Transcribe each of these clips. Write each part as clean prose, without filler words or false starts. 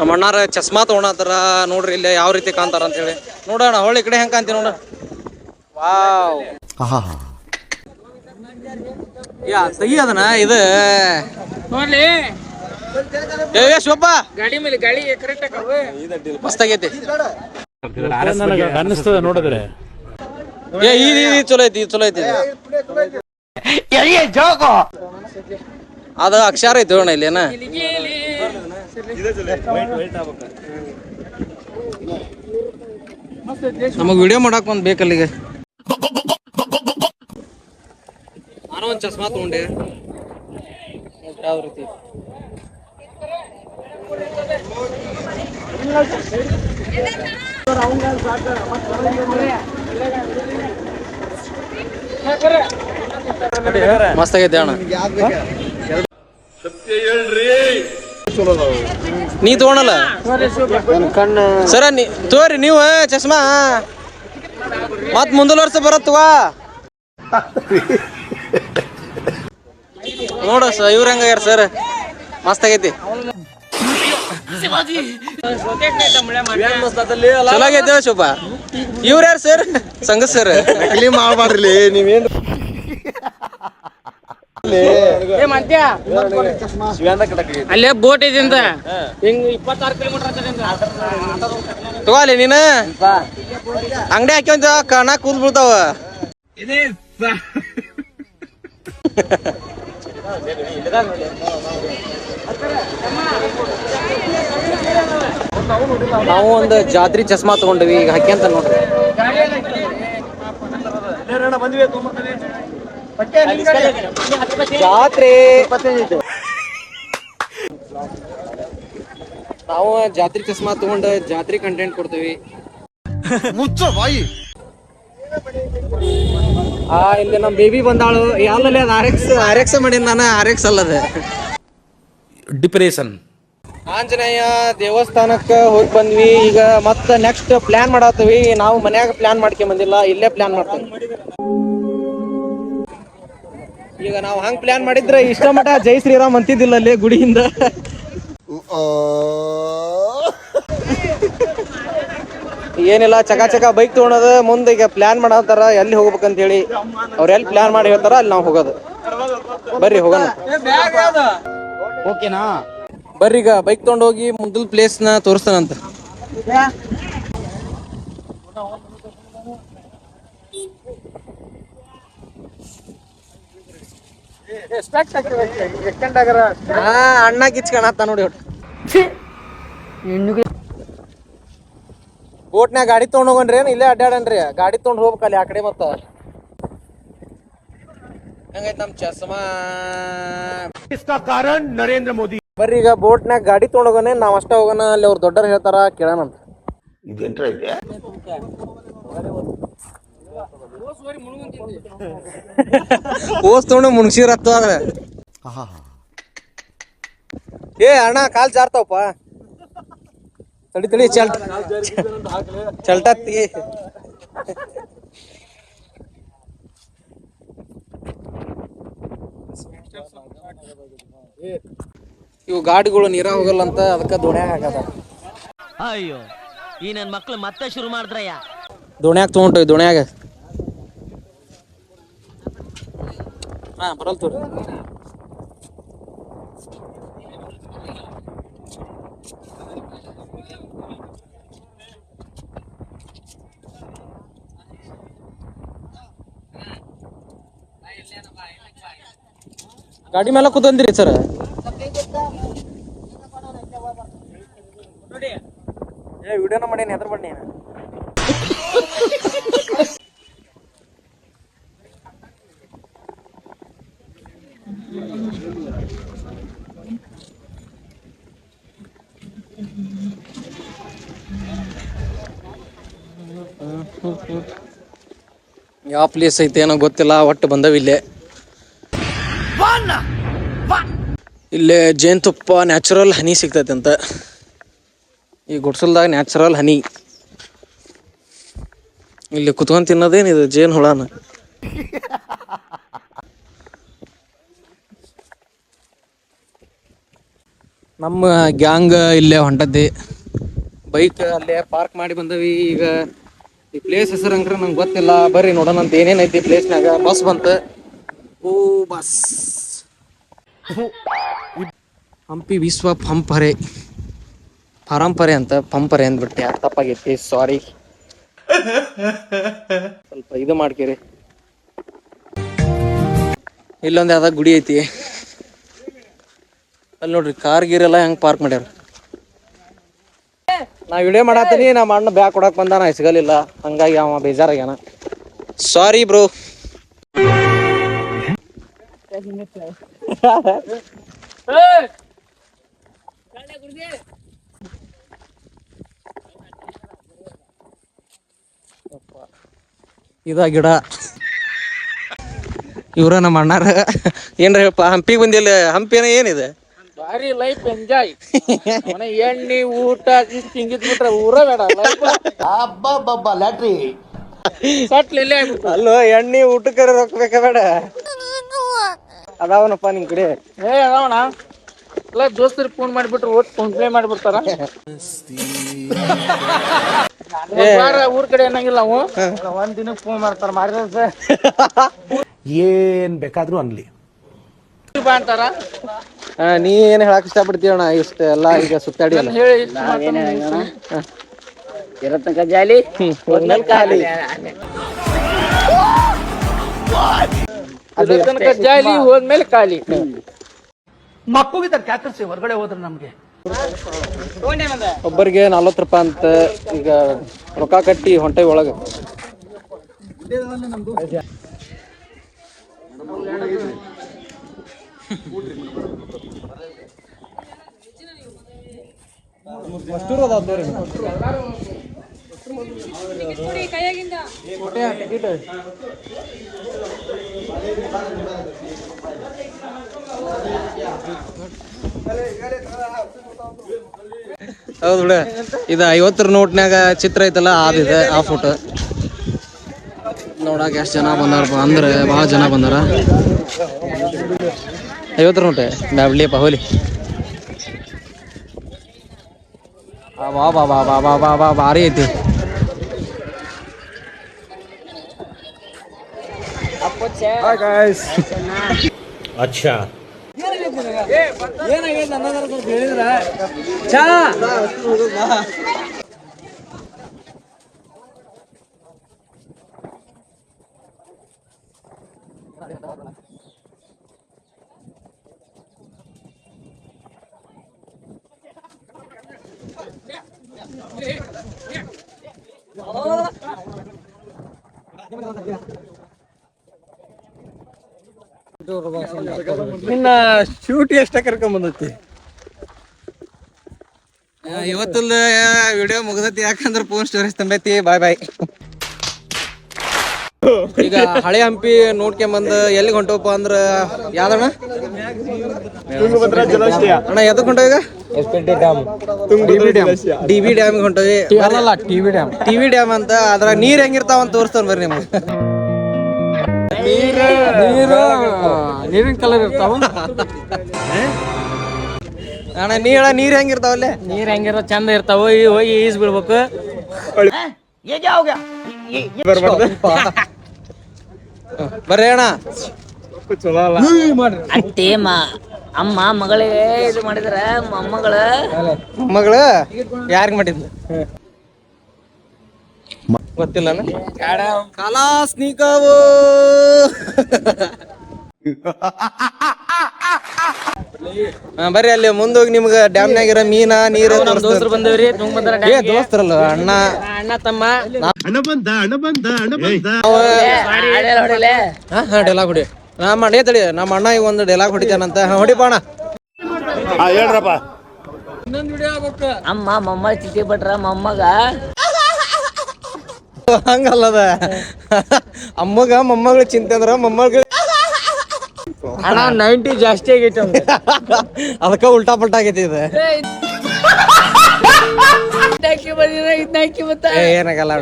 ನಮ್ಮ ಅಣ್ಣಾರ ಚಸ್ಮಾ ತೊಗೊಳತ್ತಾರ ನೋಡ್ರಿ ಇಲ್ಲಿ ಯಾವ ರೀತಿ ಕಾಣ್ತಾರ ಅಂತ ಹೇಳಿ. ನೋಡೋಣ ಹೊಳ್ಳಿ ಕಡೆ ಹೆಂಗ್ ಕಾಣ್ತಿ ನೋಡ. ವಾವ್ ಯಾ ಸಹಿ ಅದನ ಇದು ನೋಡ್ಲಿ ಶಿವಪ್ಪ ಗಾಡಿ ಮೇಲೆ ಗಾಳಿ ಕರೆಕ್ಟ್ ಆಕವು ಮಸ್ತ್ ಆಗೈತಿ. ಅನ್ನಿಸ್ತದ ನೋಡಿದ್ರೆ ಈ ಚಲೋ ಐತಿ ಚಲೋ ಐತಿ. ಅದ ಅಕ್ಷರ ಐತಿ ಅಣ್ಣ ಇಲ್ಲಿ ಏನ ನಮಗ್ ವಿಡಿಯೋ ಮಾಡಕ್ ಒಂದ್ ಬೇಕಲ್ಲಿಗೆ. ನಾನು ಒಂದ್ ಚಸ್ಮಾ ತಗೊಂಡೆ ಯಾವ ರೀತಿ ಮಸ್ತ್ ಆಗೈತೆ ಅಣ್ಣ. ನೀ ತಗೊಳಲ್ಲ ಸರ ತೋರಿ ನೀವು ಚಸ್ಮಾ ಮತ್ ಮುಂದಲ ವರ್ಷ ಬರತ್ವಾ ನೋಡ ಇವ್ರ ಹೆಂಗಾಗ್ಯಾರ ಸರ್ ಮಸ್ತ್ ಆಗೈತಿ ಚಲೋ ಆಗೈತೆ ಶೋಭ. ಇವ್ರ ಯಾರು ಸರ್ ಸಂಘ ಸರ್ ಮಾಡ್ಬಾರ್ರಿ ನೀವೇನ್ ಅಲ್ಲೇ ಬೋಟ್ ಇದೆ ಅಂತ ಹಿಂಗ್ 26 ಕಿಲೋಮೀಟರ್ ತಗೋಲಿ ನೀನ ಅಂಗಡಿ ಹಾಕ್ಯಂತ ಕಣ ಕೂದ್ ಬಿಡ್ತಾವ. ನಾವು ಒಂದು ಜಾತ್ರಿ ಚಸ್ಮಾ ತಗೊಂಡ್ವಿ ಈಗ ಹಾಕ್ಯಂತ ನೋಡ್ರಿ. ಜಾತ್ರೆ ನಾವು ಜಾತ್ರಿ ಚಸ್ಮಾ ತಗೊಂಡು ಜಾತ್ರಿ ಕಂಟೆಂಟ್ ಕೊಡ್ತೀವಿ. ಇಲ್ಲಿ ನಮ್ ಬೇಬಿ ಬಂದಾಳು ಯಾವ್ದಲ್ಲಿ ಅದು ಆರ್ ಎಕ್ಸ್ ಮಾಡಿದ್ ನಾನು RX ಅಲ್ಲದ ಡಿಪ್ರೆಷನ್. ಆಂಜನೇಯ ದೇವಸ್ಥಾನಕ್ಕೆ ಹೋಗಿ ಬಂದ್ವಿ. ಈಗ ಮತ್ತೆ ನೆಕ್ಸ್ಟ್ ಪ್ಲಾನ್ ಮಾಡತ್ತೀವಿ. ನಾವು ಮನ್ಯಾಗ ಪ್ಲಾನ್ ಮಾಡ್ಕೊಂಡ್ ಬಂದಿಲ್ಲ, ಇಲ್ಲೇ ಪ್ಲಾನ್ ಮಾಡ್ತೀವಿ. ಈಗ ನಾವು ಹಂಗ್ ಪ್ಲಾನ್ ಮಾಡಿದ್ರೆ ಇಷ್ಟ ಮಠ ಜೈ ಶ್ರೀರಾಮ್ ಅಂತಿದ್ದಿಲ್ಲ ಅಲ್ಲಿ ಗುಡಿಯಿಂದ. ಏನಿಲ್ಲ ಚಕ ಬೈಕ್ ತಗೊಳೋದ ಮುಂದೆ ಈಗ ಪ್ಲಾನ್ ಮಾಡತ್ತಾರ ಎಲ್ಲಿ ಹೋಗ್ಬೇಕಂತ ಹೇಳಿ. ಅವ್ರ ಎಲ್ಲಿ ಪ್ಲಾನ್ ಮಾಡಿ ಹೇಳ್ತಾರ ಅಲ್ಲಿ ನಾವು ಹೋಗೋದು. ಬರ್ರಿ ಹೋಗೋಣ. ಓಕೆನಾ? ಬರ್ರಿ ಈಗ ಬೈಕ್ ತಗೊಂಡ್ ಹೋಗಿ ಮುಂದಲ್ ಪ್ಲೇಸ್ ನ ತೋರಿಸ್ತಾನಂತ. ಅಣ್ಣ ಕಿಚ್ಕಣತ್ತ ನೋಡಿ ಬೋಟ್ನ್ಯಾಗ ಗಾಡಿ ತಗೊಂಡ್ ಹೋಗನ್ರಿ ಏನ್ ಇಲ್ಲೇ ಅಡ್ಡಾಡನ್ರಿ. ಗಾಡಿ ತಗೊಂಡ್ ಹೋಗ್ಬೇಕಲ್ಲಿ ಆ ಕಡೆ ಮತ್ತ ಹಂಗೈತ್ ನಮ್ ಚಸ್ಮಾ. ಕಾರಣ ನರೇಂದ್ರ ಮೋದಿ. ಬರ್ರಿ ಈಗ ಬೋಟ್ನ್ಯಾಗ ಗಾಡಿ ತಗೊಂಡ್ ಹೋಗೋಣ, ನಾವ್ ಅಷ್ಟ ಹೋಗೋಣ. ಅಲ್ಲಿ ಅವ್ರ ದೊಡ್ಡರ್ ಹೇಳ್ತಾರ ಕೇಳೋಣಂತ. ಓಸ್ ತಗೊಂಡು ಮುನ್ಸಿರತ್ತ ಅದ್ರ. ಏ ಅಣ್ಣ ಕಾಲ್ ಜಾರ್ತಾವಪ್ಪ. ತಡಿ ಚಲ್ಟತ್ತಿ. ಇವು ಗಾಡಿಗಳು ನೀರ ಹೋಗಲ್ಲ ಅಂತ ಅದಕ್ಕ ದೋಣ್ಯಾಗ ಹಾಕದ. ಅಯ್ಯೋ ಈ ನನ್ ಮಕ್ಳು ಮತ್ತೆ ಶುರು ಮಾಡಿದ್ರಯ್ಯ. ದೋಣ್ಯಾಗ ತಗೊಂಡ್ರಿ ದೋಣ್ಯಾಗ. ಬರಲ್ತು ಗಾಡಿ ಮೇಲೆ ಕೂತಂದಿರಿ ಸರ್. ವಿಡಿಯೋನ ಮಾಡೇನಿ ಎದ್ರ ಬನ್ನಿ. ಯಾವ ಪ್ಲೇಸ್ ಐತೆ ಏನೋ ಗೊತ್ತಿಲ್ಲ, ಒಟ್ಟು ಬಂದವ ಇಲ್ಲೇ. ಇಲ್ಲೇ ಜೇನುತುಪ್ಪ ನ್ಯಾಚುರಲ್ ಹನಿ ಸಿಗ್ತೈತೆ ಅಂತ. ಈ ಗುಡ್ಸಲ್ದಾಗ ನ್ಯಾಚುರಲ್ ಹನಿ. ಇಲ್ಲಿ ಕುತ್ಕೊಂಡ್ ತಿನ್ನೋದೇನಿದೆ ಜೇನು ಹುಳನ. ನಮ್ಮ ಗ್ಯಾಂಗ್ ಇಲ್ಲೇ ಹೊಂಟದ್ದಿ. ಬೈಕ್ ಅಲ್ಲೇ ಪಾರ್ಕ್ ಮಾಡಿ ಬಂದವಿ. ಈಗ ಈ ಪ್ಲೇಸ್ ಹೆಸರು ಅಂಕ್ರೆ ನಂಗೆ ಗೊತ್ತಿಲ್ಲ. ಬರ್ರಿ ನೋಡೋಣ ಅಂತ ಏನೇನೈತಿ ಪ್ಲೇಸ್ನಾಗ. ಬಸ್ ಬಂತು. ಓ ಬಸ್ ಹಂಪಿ ವಿಶ್ವ ಪರಂಪರೆ ಅಂತ ಪಂಪರೆ ಅಂದ್ಬಿಟ್ಟೆ. ತಪ್ಪಾಗೈತಿ, ಸಾರಿ. ಸ್ವಲ್ಪ ಇದು ಮಾಡ್ಕೇರಿ. ಇಲ್ಲೊಂದು ಯಾವ್ದಾಗ ಗುಡಿ ಐತಿ. ಅಲ್ಲಿ ನೋಡ್ರಿ ಕಾರ್ ಗೀರೆಲ್ಲ ಹೆಂಗ್ ಪಾರ್ಕ್ ಮಾಡ್ಯಾರ. ನಾ ವಿಡಿಯೋ ಮಾಡತ್ತೀನಿ, ನಮ್ಮ ಅಣ್ಣ ಬ್ಯಾಗ್ ಕೊಡಕ್ ಬಂದಾನ, ಸಿಗಲಿಲ್ಲ. ಹಂಗಾಗಿ ಅವ ಬೇಜಾರಾಗ್ಯಾನ. ಸಾರಿ ಬ್ರೋ. ಇದ ಗಿಡ ಇವ್ರ ನಮ್ಮ ಅಣ್ಣಾರ. ಏನ್ರ ಹೇಳಪ್ಪ, ಹಂಪಿಗೆ ಬಂದಿಲ್ಲ. ಹಂಪಿನ ಏನಿದೆ? ಭಾರಿ ಲೈಫ್ ಎಂಜಾಯ್. ಎಣ್ಣೆ ಊಟ ಹಿಂಗಿದ್ ಬಿಟ್ರೆ ಊರ ಬೇಡ ಲೈಫ್. ಲ್ಯಾಟ್ರಿ ಸಟ್ಲ್ ಇಲ್ಲೇ ಅಲ್ಲೋ, ಎಣ್ಣೆ ಊಟಕ್ಕೆ ರೊಕ್ಕ ಬೇಕ ಬೇಡ? ಅದಾವನಪ್ಪ ನಿಮ್ ಕಡೆ. ಅದಾವಣ ಎಲ್ಲ ದೋಸ್ತರಿಗೆ ಫೋನ್ ಮಾಡಿಬಿಟ್ರು ಓಟ್ ಫೋನ್ ಪೇ ಮಾಡಿಬಿಡ್ತಾರ. ಊರ್ ಕಡೆ ಏನಂಗಿಲ್ಲ ನಾವು. ಒಂದ್ ದಿನಕ್ಕೆ ಫೋನ್ ಮಾಡ್ತಾರ. ಮಾಡಿದ್ರೆ ಏನ್ ಬೇಕಾದ್ರೂ ಅನ್ಲಿ ಬಾ ಅಂತಾರ. ನೀ ಏನ್ ಹೇಳಕ್ ಇಷ್ಟಪಡ್ತೀವಣ್ಣ? ಇಷ್ಟ ಎಲ್ಲ ಈಗ ಸುತ್ತಾಡಿ ಅಲ್ಲ ಹೇಳಿ ಇರತಕ್ಕ ಜಾಲಿ ಖಾಲಿ. ತನಕ ಜಾಲಿ ಹೋದ್ಮೇಲೆ ಖಾಲಿ. ಮಕ್ಕಳಿಗೆ ಕ್ಯಾಕರ್ಸಿ ಹೊರಗಡೆ ಹೋದ್ರೆ ನಮ್ಗೆ ಒಬ್ಬರಿಗೆ 40 ರೂಪಾಯಿ ಅಂತ ಈಗ ರೊಕ್ಕ ಕಟ್ಟಿ ಹೊಂಟೆ ಒಳಗ. ಹೌದು ಬಿಡ. ಇದು 50 ನೋಟ್ನ್ಯಾಗ ಚಿತ್ರ ಐತಲ್ಲ, ಅದಿದೆ ಆ ಫೋಟೋ. ನೋಡಾಕ ಎಷ್ಟು ಜನ ಬಂದಾರಪ್ಪ ಅಂದ್ರೆ ಭಾಳ ಜನ ಬಂದಾರ. 50 ನೋಟೆ ಬ್ಯಾಬ್ಲಿಯಪ್ಪ ಹೋಲಿ. ಬಾ ಬಾ ಬಾ ಬಾ ಬಾ ಬಾ ಬಾ ಭಾರಿ ಐತಿ. ಅಚ್ಚಾ ಇನ್ನ ಶೂಟ್ ಎಷ್ಟ ಕರ್ಕೊಂಡ್ ಬಂದೈತಿ. ಇವತ್ತಲ್ಲ ವಿಡಿಯೋ ಮುಗ್ದೈತಿ, ಯಾಕಂದ್ರೆ ಫೋನ್ ಸ್ಟೋರೇಜ್ ತಂಬೈತಿ. ಬಾಯ್ ಬಾಯ್. ಈಗ ಹಳೆ ಹಂಪಿ ನೋಡ್ಕೊಂಬಂದು ಎಲ್ಲಿಗೆ ಹೊಂಟವಪ್ಪ ಅಂದ್ರ ಯಾವ್ದಣ್ಣ? ಅಣ್ಣ ಎದಕ್ ಹೊಂಟವ ಈಗ? DB dam ಹೊಂಟವಿ. ಟಿವಿ ಡ್ಯಾಮ್ ಅಂತ. ಅದ್ರಾಗ ನೀರ್ ಹೆಂಗಿರ್ತಾವ ಅಂತ ತೋರಿಸ್ತಾನ ಬರ್ರಿ ನಿಮ್ಗೆ. ನೀರಿನ ಕಲರ್ ಇರ್ತಾವ ಅಣ್ಣ ನೀ ಹೇಳ, ನೀರ್ ಹೆಂಗಿರ್ತಾವಲ್ಲೇ? ನೀರ್ ಹೆಂಗಿರ ಚಂದ ಇರ್ತಾವ. ಹೋಗಿ ಈಜ್ ಬಿಡ್ಬೇಕು. ಬರ್ರಿ ಅಣ್ಣ. ಅತ್ತೆ ಅಮ್ಮ ಮಗಳಿಗೆ ಇದು ಮಾಡಿದ್ರ ಮೊಮ್ಮಗಳ ಮಗಳು ಯಾರಿಗ್ ಮಾಡಿದ್ಲು ಗೊತ್ತಿಲ್ಲ. ಕಲಾಸ್ ನೀಕಾವು. ಬರ್ರಿ ಅಲ್ಲಿ ಮುಂದೋಗಿ ನಿಮ್ಗ ಡ್ಯಾಮ್ನಾಗಿರೋ ಮೀನಾ ನೀರು ದೋಸ್ತರು ಬಂದವ್ರಿ. ದೋಸ್ತರಲ್ಲ ಅಣ್ಣ ತಮ್ಮ. ಡೈಲಾಗ್ ಹೊಡಿ. ನಮ್ಮ ಅಣ್ಣ ತಡಿ, ನಮ್ಮ ಅಣ್ಣ ಈಗ ಒಂದು ಡೈಲಾಗ್ ಹೊಡಿತಾನಂತ. ಹೊಡಿಪ ಅಣ್ಣ. ಹೇಳ್ರಪ್ಪ. ಅಮ್ಮ ಮೊಮ್ಮಗ ಚಿಟಿ ಬಿಟ್ರ ಮೊಮ್ಮಗ ಹಂಗಲ್ಲದ. ಅಮ್ಮಗ ಮೊಮ್ಮಗಳು ಚಿಂತೆ ಅಂದ್ರ ಮೊಮ್ಮಗಳು ಅಣ್ಣ 90 ಜಾಸ್ತಿ ಆಗೈತೆ. ಅದಕ್ಕ ಉಲ್ಟಾ ಪಲ್ಟಾ ಆಗೈತಿ ಇದು. ಏನಾಗಲ್ಲ.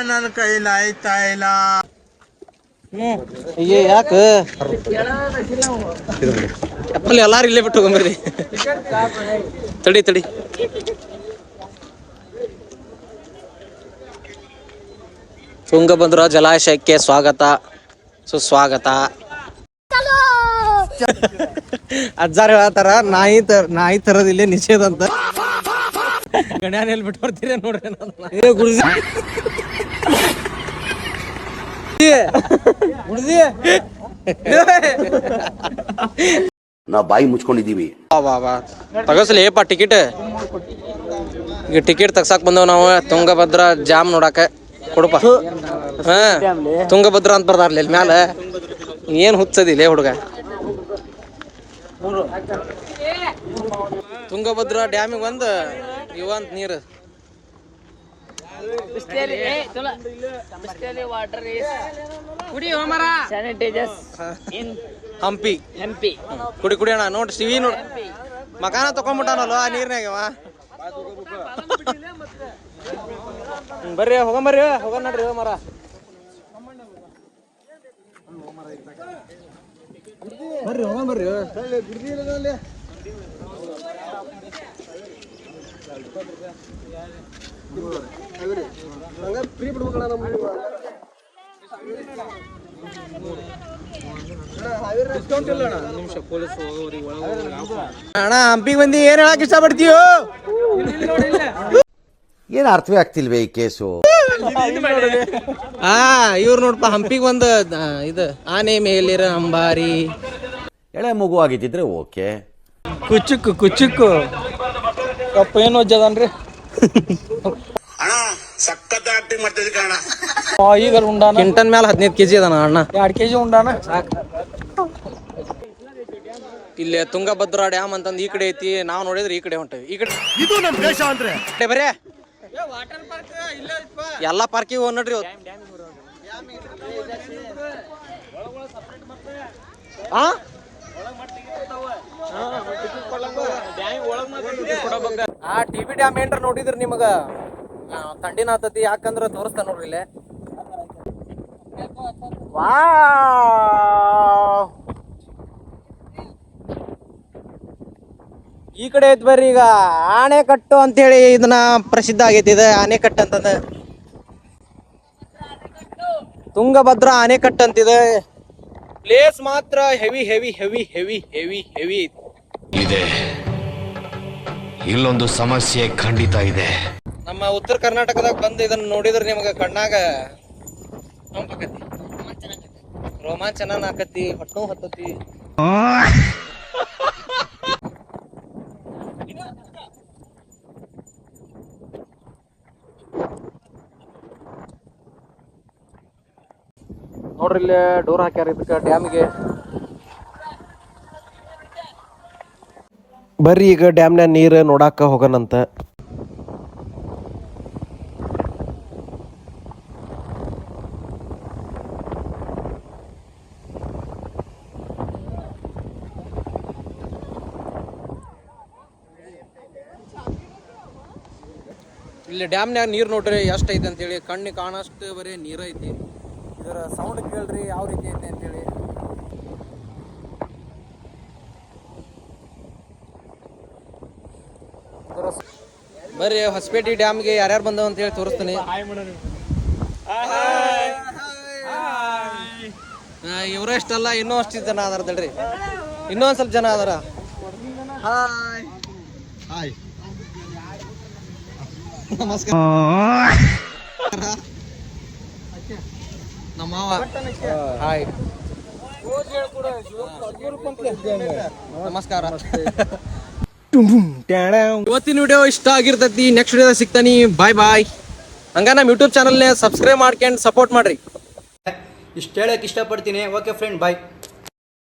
ನನ್ನ ಕೈಲಿ ಆಯ್ತಾ ಇಲ್ಲ. ಅಯ್ಯೇ ಯಾಕ ಅಪ್ಪಲ್ಲಿ ಎಲ್ಲಾರು ಇಲ್ಲೇ ಬಿಟ್ಟು ಹೋಗಂಬರ್ರಿ. ತಡಿ ತಡಿ. ತುಂಗಭದ್ರಾ ಜಲಾಶಯಕ್ಕೆ ಸ್ವಾಗತ ಸುಸ್ವಾಗತ. ಅಜ್ಜಾರ್ ಹೇಳತ್ತಾರ ನಾಯಿ ತರದಿಲ್ಲೇ ನಿಷೇಧ ಅಂತ. ಗಣ್ಯಾನ ಎಲ್ಲಿ ಬಿಟ್ಟು ಬರ್ತೀರ ನೋಡ್ರಿ. ಗುರುಜಿ ನಾವು ಬಾಯಿ ಮುಚ್ಕೊಂಡಿದೀವಿ. ತಗಸ್ಲಿ ಏಪ ಟಿಕೆಟ್. ಈಗ ಟಿಕೆಟ್ ತಗ್ಸಾಕ್ ಬಂದವ್ ನಾವು ತುಂಗಭದ್ರಾ ಜಾಮ್ ನೋಡಾಕ. ಕೊಡಪ್ಪ. ಹಾ ತುಂಗಭದ್ರಾ ಅಂತ ಬರ್ದಾರ್ಲಿ ಇಲ್ಲಿ ಮ್ಯಾಲ. ಏನ್ ಹುಚ್ಚದಿಲ್ಲ ಹುಡುಗ. ತುಂಗಭದ್ರಾ ಡ್ಯಾಮಿಗೆ ಬಂದು ಇವಂತ ನೀರು. ಹಂಪಿ ಕುಡಿ ಕುಡಿಯೋಣ ನೋಡ್ರಿ. ಸಿವಿ ನೋಡ್ ಮಕಾನ ತಕೊಂಡ್ಬಿಟ್ಟಾನಲ್ಲ ಆ ನೀರ್ನಾಗ. ಬರ್ರಿ ಹೋಗಂಬರ್ರಿ ಹೋಗ ನೋಡ್ರಿ ಮರ. ಬರ್ರಿ ಹೋಗಂಬರ್ರಿ. ಅಣ್ಣ ಹಂಪಿಗೆ ಬಂದಿ ಏನ್ ಹೇಳಕ್ ಇಷ್ಟಪಡ್ತೀಯೋ? ಏನ್ ಅರ್ಥವೇ ಆಗ್ತಿಲ್ವೇ ಈ ಕೇಸು? ಇವ್ರು ನೋಡಪ್ಪ ಹಂಪಿಗೆ ಬಂದ ಇದು ಆನೆ ಮೇಲಿರ ಅಂಬಾರಿ. ಎಳೆ ಮಗು ಆಗಿದ್ದಿದ್ರೆ ಓಕೆ. ಕುಚ್ಚುಕ್ಕು ಕಪ್ಪ ಏನು ವಜ್ಜದನ್ರಿ. ಈಗ ಉಂಡಾನ ಕ್ವಿಂಟನ್ ಮೇಲೆ 15 kg ಅದಾನ ಅಣ್ಣ. 2 kg ಉಂಡಾನ ಸಾಕು. ಇಲ್ಲಿ ತುಂಗಭದ್ರಾ ಡ್ಯಾಮ್ ಅಂತಂದು ಈ ಕಡೆ ಐತಿ. ನಾವು ನೋಡಿದ್ರೆ ಈ ಕಡೆ ಹೊಂಟೇವಿ. ಈ ಕಡೆ ಇದು ನಮ್ಮ ದೇಶ ಅಂದ್ರೆ ಬರೇ ಎಲ್ಲಾ ಪಾರ್ಕಿಗೆ ಹೋಗ್ ನೋಡ್ರಿ. ಟಿಬಿ ಡ್ಯಾಮ್ ಏನ್ರ ನೋಡಿದ್ರಿ ನಿಮಗ ಥಂಡಿನ ಆತತಿ. ಯಾಕಂದ್ರ ತೋರಿಸ್ತಾ ನೋಡ್ರಿ ಇಲ್ಲೇ. ಈ ಕಡೆ ಐತ್ ಬರ್ರಿ. ಈಗ ಆಣೆಕಟ್ಟು ಅಂತೇಳಿ ಇದನ್ನ ಪ್ರಸಿದ್ಧ ಆಗೈತಿ. ಇದು ಆಣೆಕಟ್ಟು ಅಂತಂದ ತುಂಗಭದ್ರಾ ಆಣೆಕಟ್ಟು ಅಂತಿದೆ. ಪ್ಲೇಸ್ ಮಾತ್ರ heavy heavy heavy heavy heavy heavy ಇದೆ. ಇಲ್ಲೊಂದು ಸಮಸ್ಯೆ ಖಂಡಿತ ಇದೆ. ನಮ್ಮ ಉತ್ತರ ಕರ್ನಾಟಕದಾಗ ಬಂದು ಇದನ್ನ ನೋಡಿದ್ರೆ ನಿಮ್ಗೆ ಕಣ್ಣಾಗ ರೋಮಾಂಚನ ಆಕತಿ, ಹೊಟ್ಟು ಹತ್ತತಿ. ನೋಡ್ರಿ ಇಲ್ಲೇ ಡೋರ್ ಹಾಕ್ಯಾರ ಇದಕ್ಕೆ ಡ್ಯಾಮಿಗೆ. ಬರ್ರಿ ಈಗ ಡ್ಯಾಮ್ನ ನೀರು ನೋಡಾಕ ಹೋಗೋಣಂತ. ಇಲ್ಲಿ ಡ್ಯಾಮ್ನ್ಯಾಗ ನೀರು ನೋಡ್ರಿ ಎಷ್ಟು ಐತೆ ಅಂತೇಳಿ. ಕಣ್ಣು ಕಾಣಷ್ಟು ಬರೀ ನೀರು ಐತಿ. ಇದರ ಸೌಂಡ್ ಕೇಳ್ರಿ ಯಾವ ರೀತಿ ಐತೆ ಅಂತೇಳಿ. ಬರ್ರಿ ಹೊಸಪೇಟೆ ಡ್ಯಾಮ್ಗೆ ಯಾರ್ಯಾರು ಬಂದವ ಅಂತೇಳಿ ತೋರಿಸ್ತೀನಿ. ಇವ್ರ ಇಷ್ಟಲ್ಲ, ಇನ್ನೂ ಅಷ್ಟು ಜನ ಅದಾರ ತಡ್ರಿ. ಇನ್ನೂ ಒಂದ್ ಸ್ವಲ್ಪ ಜನ ಅದಾರ. ನಮಸ್ಕಾರ. ನಮ್ಮ ಮಾವ ಹಾಯ್. ನಮಸ್ಕಾರ. ಇವತ್ತಿನ ವಿಡಿಯೋ ಇಷ್ಟ ಆಗಿರ್ತೈತಿ. ನೆಕ್ಸ್ಟ್ ವಿಡಿಯೋ ಸಿಗ್ತಾನಿ. Bye bye. ಹಂಗ ನಮ್ಮ ಯೂಟ್ಯೂಬ್ ಚಾನಲ್ನೇ ಸಬ್ಸ್ಕ್ರೈಬ್ ಮಾಡ್ಕೊಂಡು ಸಪೋರ್ಟ್ ಮಾಡ್ರಿ. ಇಷ್ಟು ಹೇಳಕ್ಕೆ ಇಷ್ಟಪಡ್ತೀನಿ. ಓಕೆ ಫ್ರೆಂಡ್, ಬಾಯ್.